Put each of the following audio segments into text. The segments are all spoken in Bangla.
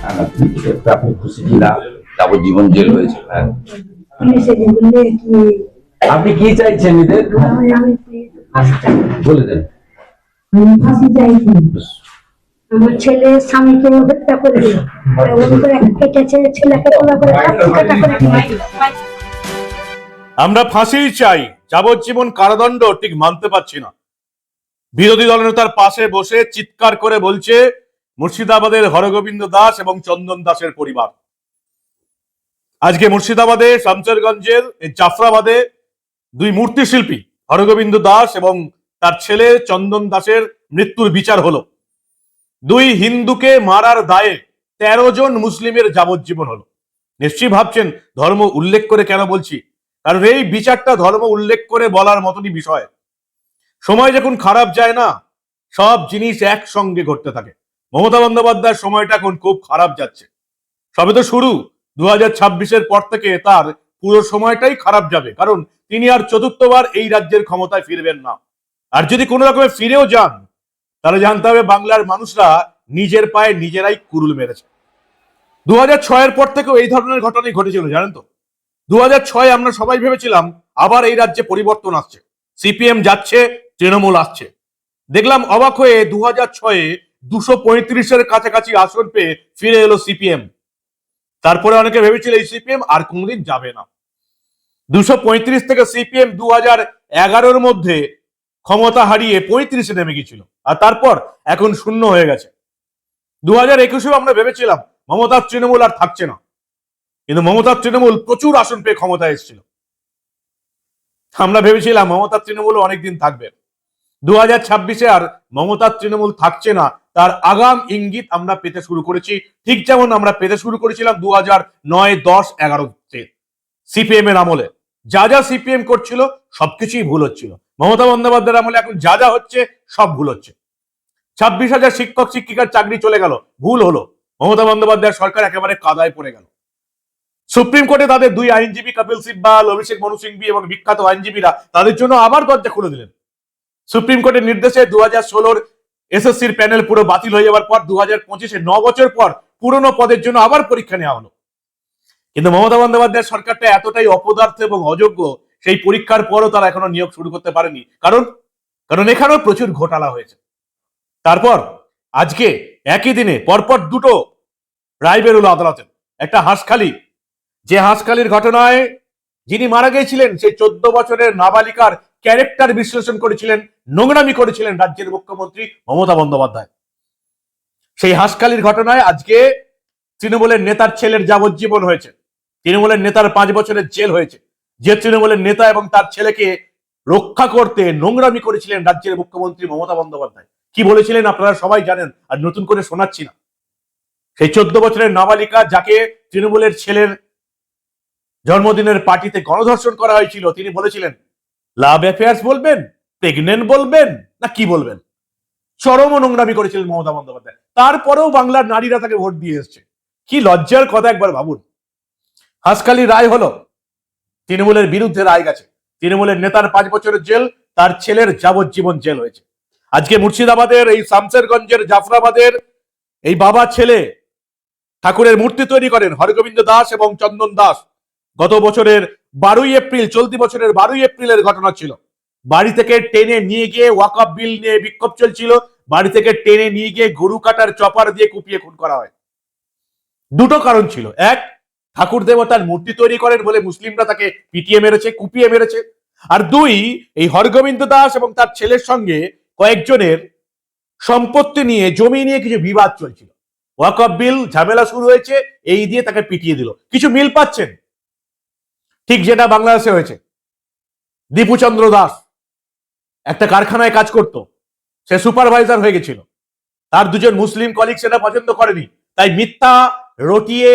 আপনি খুশি কিনা? যাবজ্জীবন জেল হয়েছে। হ্যাঁ, আপনি কি চাইছেন এদের? বলে দেন। ফাঁসি চাইছি। আমার ছেলে স্বামীকে হত্যা করে ছেলেকে আমরা ফাঁসি চাই, যাবজ্জীবন কারাদণ্ড ঠিক মানতে পারছি না। বিরোধী দলনেতার পাশে বসে চিৎকার করে বলছে মুর্শিদাবাদের হরগোবিন্দ দাস এবং চন্দন দাসের পরিবার। আজকে মুর্শিদাবাদে শামসেরগঞ্জের জাফরাবাদে দুই মূর্তি শিল্পী হরগোবিন্দ দাস এবং তার ছেলে চন্দন দাসের মৃত্যুর বিচার হলো। দুই হিন্দুকে মারার দায়ে 13 জন মুসলিমের যাবজ্জীবন হলো। নিশ্চয়ই ভাবছেন ধর্ম উল্লেখ করে কেন বলছি, কারণ এই বিচারটা ধর্ম উল্লেখ করে বলার মতনই বিষয়। সময় যখন খারাপ যায় না, সব জিনিস একসঙ্গে ঘটতে থাকে। মমতা বন্দ্যোপাধ্যায়ের সময়টা এখন খুব খারাপ যাচ্ছে। সবে তো শুরু, 2026-এর পর থেকে তার পুরো সময়টাই খারাপ যাবে, কারণ তিনি আর চতুর্থবার এই রাজ্যের ক্ষমতায় ফিরবেন না। আর যদি কোনো রকমে ফিরেও যান, তাহলে জানতে হবে বাংলার মানুষরা নিজের পায়ে নিজেরাই কুড়ুল মেরেছে। 2006-এর পর থেকেও এই ধরনের ঘটনাই ঘটেছিল, জানেন তো। 2006 আমরা সবাই ভেবেছিলাম আবার এই রাজ্যে পরিবর্তন আসছে, সিপিএম যাচ্ছে, তৃণমূল আসছে। দেখলাম অবাক হয়ে 2006-এ 235-এর কাছাকাছি আসন পেয়ে ফিরে এলো সিপিএম। তারপরে অনেকে ভেবেছিল এই সিপিএম আর কোনোদিন যাবে না। 235 থেকে সিপিএম 2011-র মধ্যে ক্ষমতা হারিয়ে 35-এ নেমে গেছিল, আর তারপর এখন শূন্য হয়ে গেছে। 2021-এও আমরা ভেবেছিলাম মমতার তৃণমূল আর থাকছে না, কিন্তু মমতার তৃণমূল প্রচুর আসন পেয়ে ক্ষমতায় এসেছিল। আমরা ভেবেছিলাম মমতার তৃণমূল অনেকদিন থাকবে। 2026-এ আর মমতার তৃণমূল থাকছে না, তার আগাম ইঙ্গিত আমরা পেতে শুরু করেছি, ঠিক যেমন আমরা পেতে শুরু করেছিলাম 2009, 10, 11-তে সিপিএম এর আমলে। যা যা সিপিএম করছিল সবকিছুই ভুল হচ্ছিল। মমতা বন্দ্যোপাধ্যায়ের আমলে এখন যা যা হচ্ছে সব ভুল হচ্ছে। 26,000 শিক্ষক শিক্ষিকার চাকরি চলে গেল, ভুল হলো। মমতা বন্দ্যোপাধ্যায়ের সরকার একেবারে কাদায় পড়ে গেল। সুপ্রিম কোর্টে তাদের দুই আইনজীবী কপিল সিব্বাল, অভিষেক মনু সিংভি এবং বিখ্যাত আইনজীবীরা তাদের জন্য আবার দরজা খুলে দিলেন। সুপ্রিম কোর্টের নির্দেশে 2016-র এসএসসির প্যানেল পুরো বাতিল হয়ে যাওয়ার পর 2025-এ 9 বছর পর পুরনো পদের জন্য আবার পরীক্ষা নেওয়া হলো। কিন্তু মমতা বন্দ্যোপাধ্যায়ের সরকারটা এতটাই অপদার্থ এবং অযোগ্য, সেই পরীক্ষার পরও তারা এখনো নিয়োগ শুরু করতে পারেনি। কারণ এখানেও প্রচুর ঘোটালা হয়েছে। তারপর আজকে একই দিনে পরপর দুটো রায় বেরোলো আদালতে। একটা হাঁসখালি, যে হাঁসখালির ঘটনায় যিনি মারা গিয়েছিলেন সেই 14 বছরের নাবালিকার ক্যারেক্টার বিশ্লেষণ করেছিলেন, নোংরামি করেছিলেন রাজ্যের মুখ্যমন্ত্রী মমতা বন্দ্যোপাধ্যায়। সেই হাঁসখালির ঘটনায় আজকে তৃণমূলের নেতার ছেলের যাবজ্জীবন হয়েছে, তৃণমূলের নেতার 5 বছরের জেল হয়েছে। যে তৃণমূলের নেতা এবং তার ছেলেকে রক্ষা করতে নোংরামি করেছিলেন রাজ্যের মুখ্যমন্ত্রী মমতা বন্দ্যোপাধ্যায়। কি বলেছিলেন আপনারা সবাই জানেন, আর নতুন করে শোনাচ্ছি না। সেই 14 বছরের নাবালিকা যাকে তৃণমূলের ছেলের জন্মদিনের পার্টিতে গণধর্ষণ করা হয়েছিল, তিনি বলেছিলেন লাভ অ্যাফেয়ার্স বলবেন, প্রেগনেন্ট বলবেন, না কি বলবেন। চরম নোংরামি করেছিলেন মমতা বন্দ্যোপাধ্যায়। তারপরেও বাংলার নারীরা তাকে ভোট দিয়ে এসছে। কি লজ্জার কথা, একবার ভাবুন। হাঁসখালি রায় হলো, তৃণমূলের বিরুদ্ধে রায় গেছে। তৃণমূলের নেতার 5 বছরের জেল, তার ছেলের যাবজ্জীবন জেল হয়েছে। আজকে মুর্শিদাবাদের এই শামসেরগঞ্জের জাফরাবাদের এই বাবা ছেলে ঠাকুরের মূর্তি তৈরি করেন হরগোবিন্দ দাস এবং চন্দন দাস। গত বছরের 12ই এপ্রিল, চলতি বছরের 12ই এপ্রিলের ঘটনা ছিল। বাড়ি থেকে টেনে নিয়ে গিয়ে ওয়াকফ বিল নিয়ে বিক্ষোভ চলছিল, বাড়ি থেকে টেনে নিয়ে গিয়ে গরু কাটার চপার দিয়ে কুপিয়ে খুন করা হয়। দুটো কারণ ছিল, এক, ঠাকুর দেবতার মূর্তি তৈরি করেন বলে মুসলিমরা তাকে পিটিয়ে মেরেছে, কুপিয়ে মেরেছে। আর দুই, এই হরগোবিন্দ দাস এবং তার ছেলের সঙ্গে কয়েকজনের সম্পত্তি নিয়ে, জমি নিয়ে কিছু বিবাদ চলছিল। ওয়াকফ বিল ঝামেলা শুরু হয়েছে, এই দিয়ে তাকে পিটিয়ে দিল। কিছু মিল পাচ্ছেন? ঠিক যেটা বাংলাদেশে হয়েছে। দীপুচন্দ্র দাস একটা কারখানায় কাজ করত, সে সুপারভাইজার হয়ে গেছিল। তার দুজন মুসলিম কলিগ সেটা পছন্দ করেনি, তাই মিথ্যা রটিয়ে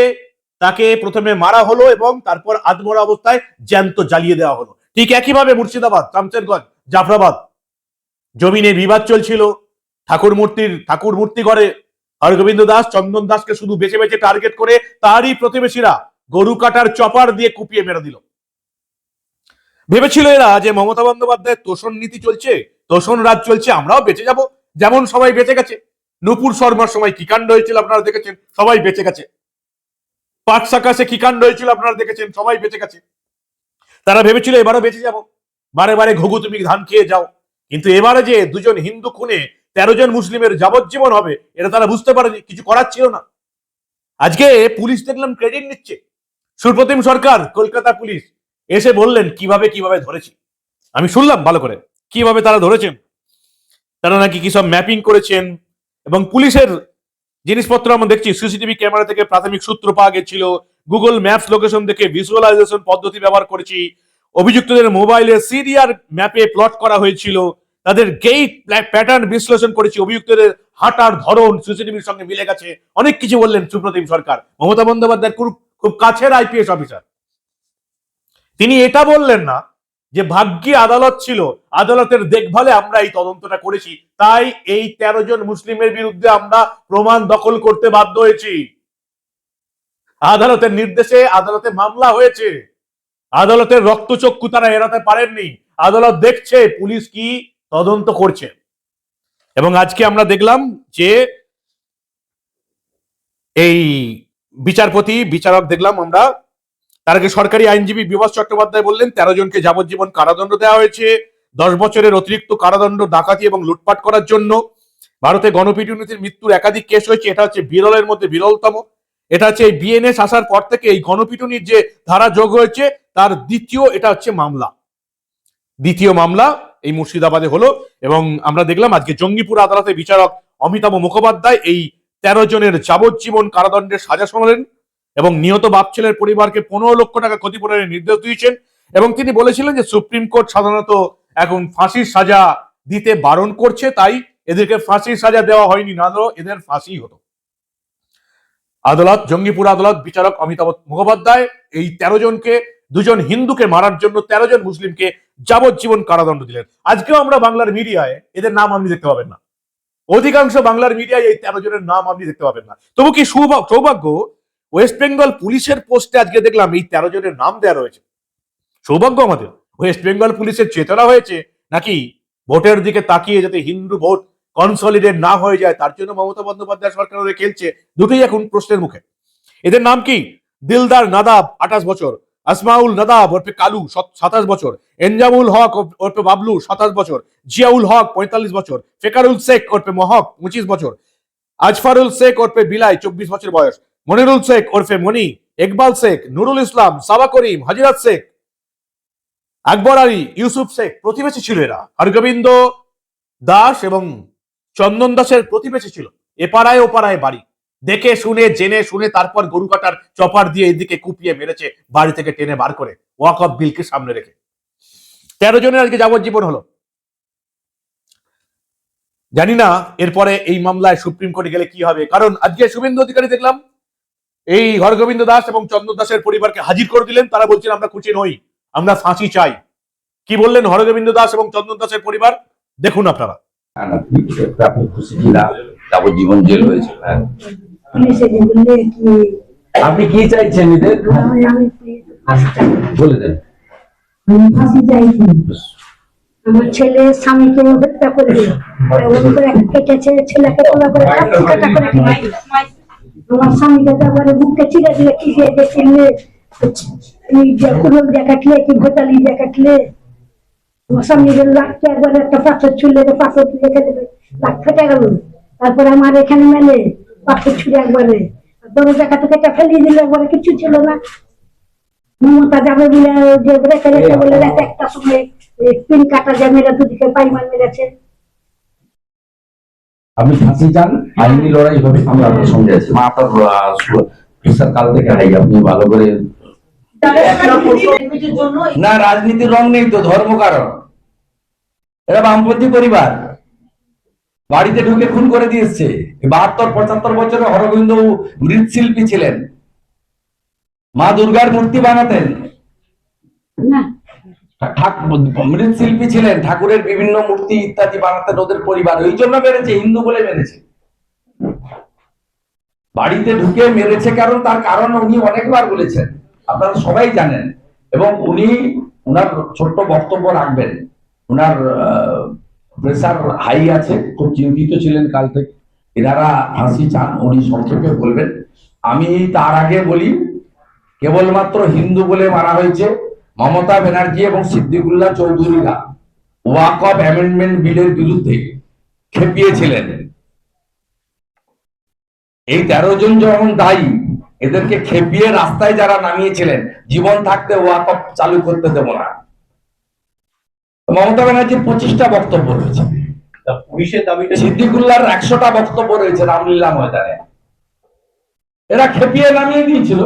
তাকে প্রথমে মারা হলো এবং তারপর আধমরা অবস্থায় জ্যান্ত জ্বালিয়ে দেওয়া হলো। ঠিক একইভাবে মুর্শিদাবাদ, শামসেরগঞ্জ, জাফরাবাদ জমিনে বিবাদ চলছিল। ঠাকুর মূর্তি করে হরগোবিন্দ দাস, চন্দন দাসকে শুধু বেছে বেছে টার্গেট করে তারই প্রতিবেশীরা গরু কাটার চপার দিয়ে কুপিয়ে মেরে দিল। ভেবেছিল এরা যে মমতা বন্দ্যোপাধ্যায়ের তোষণ নীতি চলছে, তোষণ রাজ চলছে, আমরাও বেঁচে যাব, যেমন সবাই বেঁচে গেছে। নূপুর শর্মার সময় কি কাণ্ড হয়েছিল আপনারা দেখেছেন, সবাই বেঁচে গেছে। পাট সাকাশে কি কাণ্ড হয়েছিল আপনারা দেখেছেন, সবাই বেঁচে গেছে। তারা ভেবেছিল এবারও বেঁচে যাব, বারে বারে ঘুঘু তুমি ধান খেয়ে যাও। কিন্তু এবারে যে দুজন হিন্দু খুনে 13 জন মুসলিমের যাবজ্জীবন হবে, এটা তারা বুঝতে পারেনি, কিছু করার ছিল না। আজকে পুলিশ দেখলাম ক্রেডিট নিচ্ছে, সুপ্রতিম সরকার কলকাতা পুলিশ এসে বললেন কিভাবে কিভাবে ধরেছি। আমি শুনলাম ভালো করে কিভাবে তারা ধরেছেন। তারা নাকি কি সব ম্যাপিং করেছেন, এবং পুলিশের জিনিসপত্র আমরা দেখছি, সিসিটিভি ক্যামেরা থেকে প্রাথমিক সূত্র পাওয়া গেছিল, গুগল ম্যাপস লোকেশন দেখে ভিজুয়ালাইজেশন পদ্ধতি ব্যবহার করেছি, অভিযুক্তদের মোবাইলে সিডিআর ম্যাপে প্লট করা হয়েছিল, তাদের গেট প্যাটার্ন বিশ্লেষণ করেছি, অভিযুক্তদের হাঁটার ধরন সিসিটিভির সঙ্গে মিলে গেছে। অনেক কিছু বললেন সুপ্রতিম সরকার, মমতা বন্দ্যোপাধ্যায়ের খুব কাছের আইপিএস অফিসার। তিনি এটা বললেন না যে ভাগ্যে আদালত ছিল, আদালতের দেখভালে আমরা এই তদন্তটা করেছি, তাই এই 13 জন মুসলিমের বিরুদ্ধে আমরা প্রমাণ দখল করতে বাধ্য হয়েছি। আদালতের নির্দেশে আদালতে মামলা হয়েছে, আদালতের রক্তচক্ষু তারা এড়াতে পারেননি। আদালত দেখছে পুলিশ কি তদন্ত করছে। এবং আজকে আমরা দেখলাম যে এই বিচারক দেখলাম আমরা, তার আগে সরকারি আইনজীবী বিভাস চট্টোপাধ্যায় বললেন 13 জনকে যাবজ্জীবন কারাদণ্ড দেওয়া হয়েছে, 10 বছরের অতিরিক্ত কারাদণ্ড ডাকাতি এবং লুটপাট করার জন্য। ভারতে গণপিটুনিতে মৃত্যুর একাধিক কেস হয়েছে, এটা হচ্ছে বিরলের মধ্যে বিরলতম। এটা হচ্ছে এই বিএনএস আসার পর থেকে এই গণপিটুনির যে ধারা যোগ হয়েছে তার এটা হচ্ছে দ্বিতীয় মামলা এই মুর্শিদাবাদে হলো। এবং আমরা দেখলাম আজকে জঙ্গিপুর আদালতে বিচারক অমিতাভ মুখোপাধ্যায় এই 13 জনের যাবজ্জীবন কারাদণ্ডের সাজা শোনালেন এবং নিহত বাপ ছেলের পরিবারকে 15 লক্ষ টাকা ক্ষতিপূরণের নির্দেশ দিয়েছেন। এবং তিনি বলেছিলেন যে সুপ্রিম কোর্ট সাধারণত এখন ফাঁসির সাজা দিতে বারণ করছে, তাই এদেরকে ফাঁসির সাজা দেওয়া হয়নি, না হলেও এদের ফাঁসি হতো। আদালত, জঙ্গিপুর আদালত বিচারক অমিতাভ মুখোপাধ্যায় এই 13 জনকে, 2 জন হিন্দুকে মারার জন্য 13 জন মুসলিমকে যাবজ্জীবন কারাদণ্ড দিলেন। আজকেও আমরা বাংলার মিডিয়ায় এদের নাম আপনি দেখতে পাবেন না, অধিকাংশ বাংলার মিডিয়ায় এই 13 জনের নাম আপনি দেখতে পাবেন না। তবু কি সৌভাগ্য, ওয়েস্ট বেঙ্গল পুলিশের পোস্টে আজকে দেখলাম এই 13 জনের নাম দেওয়া রয়েছে। সৌভাগ্য আমাদের, ওয়েস্ট বেঙ্গল পুলিশের চেতনা হয়েছে নাকি ভোটের দিকে তাকিয়ে যাতে হিন্দু ভোট কনসলিডেট না হয়ে যায় তার জন্য মমতা বন্দ্যোপাধ্যায় সরকার ওদের খেলছে, দুটোই এখন প্রশ্নের মুখে। এদের নাম কি? দিলদার নাদাব 28 বছর, আসমাউল নাদাব ওরফে কালু 27 বছর, এনজামুল হক ওরফে বাবলু 27 বছর, জিয়াউল হক 45 বছর, ফেকারুল শেখ ওরফে মহক 25 বছর, আজফারুল শেখ ওরফে বিলাই 24 বছর বয়স, মনিরুল শেখ ওরফে মনি, ইকবাল শেখ, নুরুল ইসলাম, সাবা করিম, হাজিরাত শেখ, আকবর আলী, ইউসুফ শেখ প্রতিবেশী ছিল এরা। হরগোবিন্দ দাস এবং চন্দন দাসের প্রতিবেশী ছিল, এপাড়ায় ওপাড়ায় বাড়ি। দেখে শুনে জেনে শুনে তারপর গরু কাটার চপার দিয়ে এদিকে কুপিয়ে মেরেছে, বাড়ি থেকে টেনে বার করে ওয়াক অফ বিলকে সামনে রেখে। 13 জনের আজকে যাবজ্জীবন হলো। জানি না এরপরে এই মামলায় সুপ্রিম কোর্টে গেলে কি হবে, কারণ আজকে শুভেন্দু অধিকারী দেখলাম এই হরগোবিন্দ দাস এবং চন্দন দাসের পরিবারকে হাজির করে দিলেন। তারা বলছেন আমরা খুশি নই, আমরা ফাঁসি চাই। কি বললেন হরগোবিন্দ দাস এবং চন্দন দাসের পরিবার, দেখুন আপনারা। আপনি খুশি কিনা? যাবজ্জীবন জেল হয়েছে। পুলিশে বললে কি আপনি কি চাইছেন এদের? আমি ফাঁসি চাই, বলে দেন। আমি ফাঁসি চাইছি। আমার ছেলে স্বামীকে হত্যা করে কেটেছে, ছেলেকে তোলা করে কাটা করে আমার স্বামীকে তারপরে বুককে চিড়ে দিলে কি দিয়ে দেখলে কুড়ল দিয়ে কাটলে কি ভোটালি দিয়ে কাটলে আমার স্বামীদের লাখটা একবারে একটা পাথর ছুড়লে পাথর লেখে দেবে, লাখ ফেটে গেল। তারপরে আমার এখানে মেলে পাথর ছুড়ে একবারে বড় জায়গাটা কেটে ফেলিয়ে দিলে, একবারে কিছু ছিল না। মমতা যাবে বলে যে রেখে রেখে বলে একটা সময় পিন কাটা যায়, মেরে দুদিকে পাইমান মেরেছে। আপনি ফাঁসি চান, আইনি লড়াই হবে, আমরা আপনার সঙ্গে আছি। মা আপনার প্রেশার কাল থেকে হাই, আপনি ভালো করে। না, রাজনীতির রং নেই তো, ধর্ম কারণ। এরা বামপন্থী পরিবার, বাড়িতে ঢুকে খুন করে দিয়েছে। 72-75 বছরের হরগোবিন্দ মৃৎশিল্পী ছিলেন, মা দুর্গার মূর্তি বানাতেন, মৃৎশিল্পী ছিলেন, ঠাকুরের বিভিন্ন মূর্তি ইত্যাদি বানাতেন ওদের পরিবার। ওই জন্য মেরেছে, হিন্দু বলে মেরেছে, বাড়িতে ঢুকে মেরেছে। কারণ তার কারণ উনি অনেকবার বলেছেন, আপনারা সবাই জানেন। এবং উনি ওনার ছোট্ট বক্তব্য রাখবেন, ওনার প্রেসার হাই আছে, খুব চিন্তিত ছিলেন কাল থেকে। এনারা ফাঁসি চান, উনি সংক্ষেপে বলবেন। আমি তার আগে বলি, কেবলমাত্র হিন্দু বলে মারা হয়েছে মমতা ব্যানার্জি এবং সিদ্দিকুল্লাহ চৌধুরীরা ওয়াকফ অ্যামেন্ডমেন্ট বিলের বিরুদ্ধে খেপিয়েছিলেন। এই 13 জন যখন দায়ী, এদেরকে খেপিয়ে রাস্তায় যারা নামিয়েছিলেন, জীবন থাকতে ওয়াকফ চালু করতে দেব না। মমতা ব্যানার্জির 25টা বক্তব্য রয়েছে, পুলিশের দাবিটা সিদ্দিকুল্লাহর 100টা বক্তব্য রয়েছে রামলীলা ময়দানে। এরা খেপিয়ে নামিয়ে দিয়েছিল।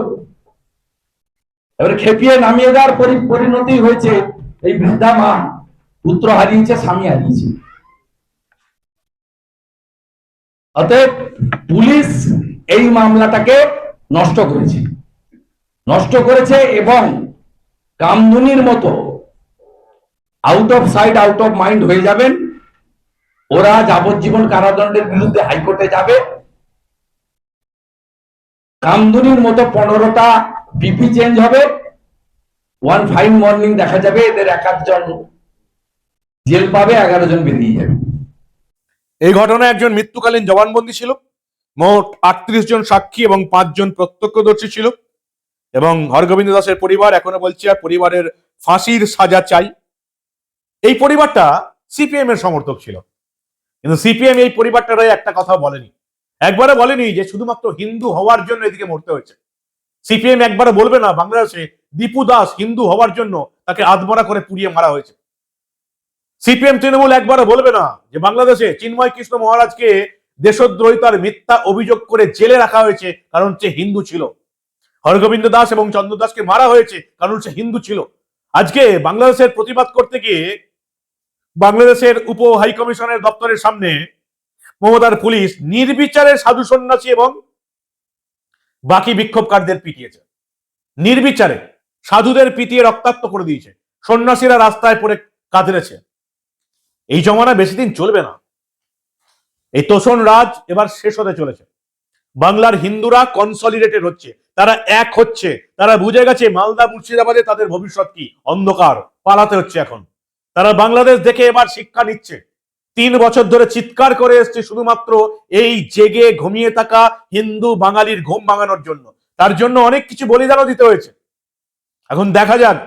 এবারে খেপিয়ে নামিয়ে দেওয়ার পরিণতি হয়েছে এই বৃদ্ধা মা পুত্র হারিয়েছে, স্বামী হারিয়েছে। অতএব পুলিশ এই মামলাটাকে নষ্ট করেছে এবং কামদুনির মতো out of sight out of mind হয়ে যাবেন। ওরা যাবজ্জীবন কারাদণ্ডের বিরুদ্ধে হাইকোর্টে যাবে। কামদুনির মতো 15টা পিপি চেঞ্জ হবে। ওয়ান ফাইন মর্নিং দেখা যাবে এদের 1 জন জেল পাবে, 11 জন বেরিয়ে যাবে। এই ঘটনায় একজন মৃত্যুকালীন জবানবন্দি ছিল, মোট 38 জন সাক্ষী এবং 5 জন প্রত্যক্ষদর্শী ছিল। এবং হরগোবিন্দ দাসের পরিবার এখনো বলছে পরিবারের ফাঁসির সাজা চাই। এই পরিবারটা সিপিএম এর সমর্থক ছিল, কিন্তু সিপিএম এই পরিবারটার একটা কথা বলেনি, একবারও বলেনি যে শুধুমাত্র হিন্দু হওয়ার জন্য এদিকে মরতে হয়েছে। সিপিএম একবারও বলবে না বাংলাদেশে দীপু দাস হিন্দু হওয়ার জন্য তাকে আধমরা করে পুড়িয়ে মারা হয়েছে। সিপিএম তৃণমূল একবারও বলবে না যে বাংলাদেশে চিন্ময় কৃষ্ণ মহারাজকে দেশদ্রোহিতার মিথ্যা অভিযোগ করে জেলে রাখা হয়েছে কারণ সে হিন্দু ছিল। হরগোবিন্দ দাস এবং চন্দ্র দাসকে মারা হয়েছে কারণ সে হিন্দু ছিল। আজকে বাংলাদেশের প্রতিবাদ করতে গিয়ে বাংলাদেশের উপ হাই কমিশনের দপ্তরের সামনে মমতার পুলিশ নির্বিচারে সাধু সন্ন্যাসী এবং বাকি বিক্ষোভকারীদের পিটিয়েছে। নির্বিচারে সাধুদের পিটিয়ে রক্তাক্ত করে দিয়েছে, সন্ন্যাসীরা রাস্তায় পড়ে কাঁদরেছে। এই জমানা বেশি দিন চলবে না। এই তোষণ রাজ এবার শেষ হতে চলেছে। বাংলার হিন্দুরা কনসলিডেটেড হচ্ছে, তারা এক হচ্ছে, তারা বুঝে গেছে মালদা মুর্শিদাবাদে তাদের ভবিষ্যৎ কি, অন্ধকার, পালাতে হচ্ছে এখন। তারা বাংলাদেশ দেখে এবার শিক্ষা নিচ্ছে। 3 বছর ধরে চিৎকার করে এসছে শুধুমাত্র এই জেগে ঘুমিয়ে থাকা হিন্দু বাঙালির ঘুম ভাঙানোর জন্য। তার জন্য অনেক কিছু বলিদানও দিতে হয়েছে। এখন দেখা যাক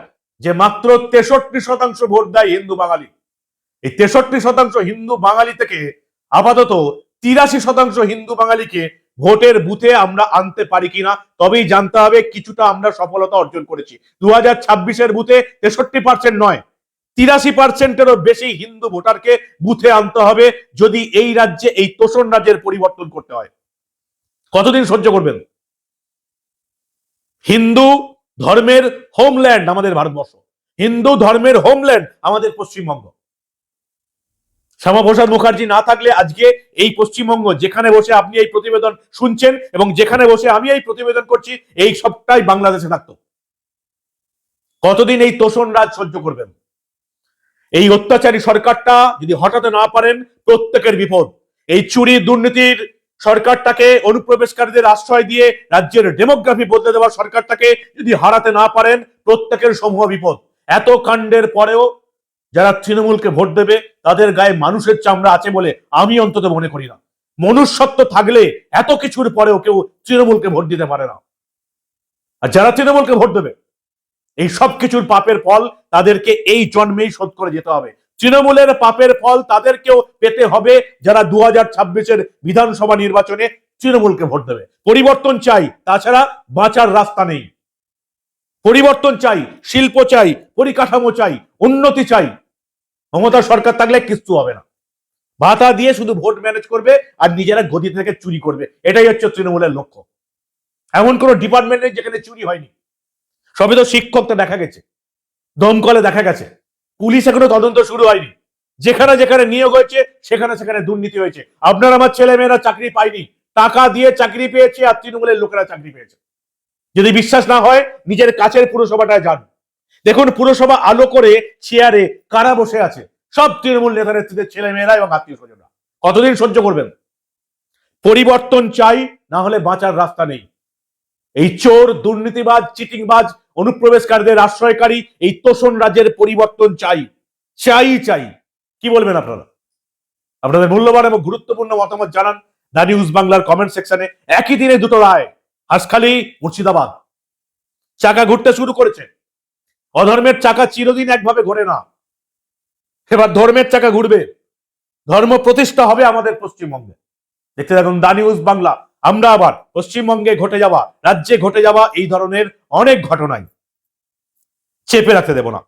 যে মাত্র 63% ভোট দেয় হিন্দু বাঙালি। এই 63% হিন্দু বাঙালি থেকে আপাতত 83% হিন্দু বাঙালিকে ভোটের বুথে আমরা আনতে পারি কিনা, তবেই জানতে হবে কিছুটা আমরা সফলতা অর্জন করেছি। 2026-এর বুথে 63% নয়, 83%-এরও বেশি হিন্দু ভোটারকে বুথে আনতে হবে যদি এই রাজ্যে এই তোষণ রাজ্যের পরিবর্তন করতে হয়। কতদিন সহ্য করবেন? হিন্দু ধর্মের হোমল্যান্ড আমাদের ভারতবর্ষ, হিন্দু ধর্মের হোমল্যান্ড আমাদের পশ্চিমবঙ্গ। শ্যামাপ্রসাদ মুখার্জি না থাকলে আজকে এই পশ্চিমবঙ্গ, যেখানে বসে আপনি এই প্রতিবেদন শুনছেন এবং যেখানে বসে আমি এই প্রতিবেদন করছি, এই সবটাই বাংলাদেশে থাকতো। কতদিন এই তোষণ রাজ সহ্য করবেন? এই অত্যাচারী সরকারটা যদি হটাতে না পারেন, প্রত্যেকের বিপদ। এই চুরি দুর্নীতির সরকারটাকে, অনুপ্রবেশকারীদের আশ্রয় দিয়ে রাজ্যের ডেমোগ্রাফি বদলে দেওয়া সরকারটাকে যদি হারাতে না পারেন, প্রত্যেকের সমূহ বিপদ। এত কাণ্ডের পরেও যারা তৃণমূলকে ভোট দেবে তাদের গায়ে মানুষের চামড়া আছে বলে আমি অন্তত মনে করি না। মনুষ্যত্ব থাকলে এত কিছুর পরেও কেউ তৃণমূলকে ভোট দিতে পারে না। আর যারা তৃণমূলকে ভোট দেবে, এই সব কিছুর পাপের ফল তাদেরকে এই জন্মেই শোধ করে যেতে হবে। তৃণমূলের পাপের ফল তাদেরকেও পেতে হবে যারা 2026-এর বিধানসভা নির্বাচনে তৃণমূলকে ভোট দেবে। পরিবর্তন চাই, তাছাড়া বাঁচার রাস্তা নেই। পরিবর্তন চাই, শিল্প চাই, পরিকাঠামো চাই, উন্নতি চাই। মমতা সরকার থাকলে কিছু হবে না। ভাতা দিয়ে শুধু ভোট ম্যানেজ করবে আর নিজেরা গদি থেকে চুরি করবে, এটাই হচ্ছে তৃণমূলের লক্ষ্য। এমন কোন ডিপার্টমেন্ট নেই যেখানে চুরি হয়নি। সবে তো শিক্ষকটা দেখা গেছে, দমকলে দেখা গেছে, পুলিশ এখনো তদন্ত শুরু হয়নি। যেখানে যেখানে নিয়োগ হয়েছে সেখানে সেখানে দুর্নীতি হয়েছে। আপনার আমার ছেলে মেয়েরা চাকরি পায়নি, টাকা দিয়ে চাকরি পেয়েছে আর তৃণমূলের লোকেরা চাকরি পেয়েছে। যদি বিশ্বাস না হয় নিজের কাছের পুরসভাটায় যান, দেখুন পুরসভা আলো করে চেয়ারে কারা বসে আছে, সব তৃণমূল নেতা নেত্রীদের ছেলে মেয়েরা এবং আত্মীয় স্বজনরা। কতদিন সহ্য করবেন? পরিবর্তন চাই, না হলে বাঁচার রাস্তা নেই। এই চোর, দুর্নীতিবাজ, চিটিংবাজ, অনুপ্রবেশকারীদের আশ্রয়কারী এই তোষণ রাজ্যের পরিবর্তন চাই, চাই চাই। কি বলবেন আপনারা? আপনাদের মূল্যবান এবং গুরুত্বপূর্ণ মতামত জানান দা নিউজ বাংলার কমেন্ট সেকশনে একই দিনে দুটো রায়, হাসখালি, মুর্শিদাবাদ। চাকা ঘুরতে শুরু করেছে। অধর্মের চাকা চিরদিন একভাবে ঘোরে না, এবার ধর্মের চাকা ঘুরবে, ধর্ম প্রতিষ্ঠা হবে আমাদের পশ্চিমবঙ্গে। দেখতে থাকুন দা নিউজ বাংলা। আমরা আবার পশ্চিমবঙ্গে ঘটে যাওয়া, রাজ্যে ঘটে যাওয়া এই ধরনের অনেক ঘটনাই চেপে রাখতে দেব না।